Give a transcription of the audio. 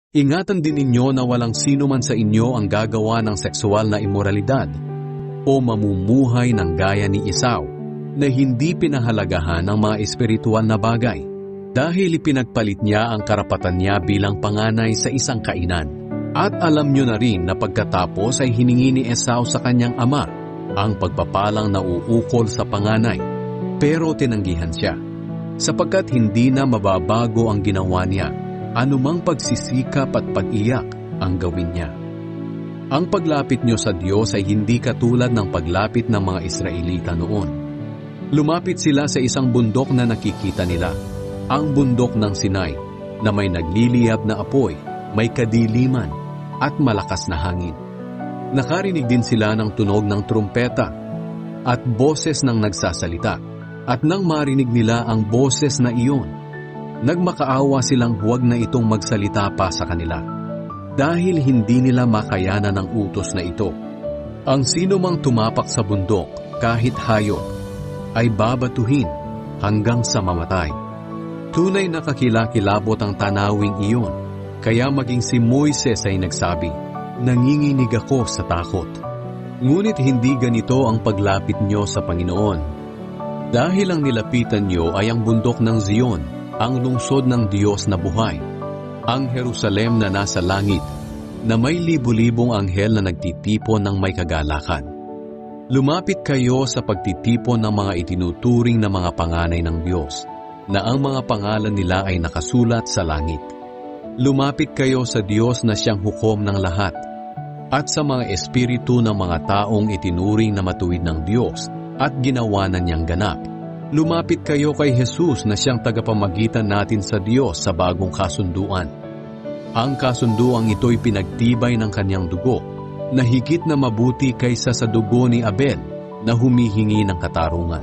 Ingatan din ninyo na walang sino man sa inyo ang gagawa ng sexual na imoralidad o mamumuhay ng gaya ni Esau na hindi pinahalagahan ng mga espiritual na bagay dahil ipinagpalit niya ang karapatan niya bilang panganay sa isang kainan. At alam nyo na rin na pagkatapos ay hiningi ni Esau sa kanyang ama ang pagpapalang nauukol sa panganay, pero tinanggihan siya sapagkat hindi na mababago ang ginawa niya. Anumang pagsisikap at pag-iyak ang gawin niya. Ang paglapit nyo sa Diyos ay hindi katulad ng paglapit ng mga Israelita noon. Lumapit sila sa isang bundok na nakikita nila, ang bundok ng Sinai, na may nagliliyab na apoy, may kadiliman, at malakas na hangin. Nakarinig din sila ng tunog ng trumpeta at boses ng nagsasalita, at nang marinig nila ang boses na iyon, nagmakaawa silang huwag na itong magsalita pa sa kanila dahil hindi nila makayanan ang utos na ito. Ang sino mang tumapak sa bundok kahit hayop ay babatuhin hanggang sa mamatay. Tunay na kakilakilabot ang tanawing iyon, kaya maging si Moises ay nagsabi, "Nanginginig ako sa takot." Ngunit hindi ganito ang paglapit nyo sa Panginoon. Dahil ang nilapitan nyo ay ang bundok ng Zion, ang lungsod ng Diyos na buhay, ang Jerusalem na nasa langit, na may libu-libong anghel na nagtitipon ng may kagalakan. Lumapit kayo sa pagtitipon ng mga itinuturing na mga panganay ng Diyos, na ang mga pangalan nila ay nakasulat sa langit. Lumapit kayo sa Diyos na siyang hukom ng lahat, at sa mga espiritu ng mga taong itinuring na matuwid ng Diyos at ginawa na niyang ganap. Lumapit kayo kay Jesus na siyang tagapamagitan natin sa Diyos sa bagong kasunduan. Ang kasunduang ito'y pinagtibay ng kanyang dugo, na higit na mabuti kaysa sa dugo ni Abel na humihingi ng katarungan.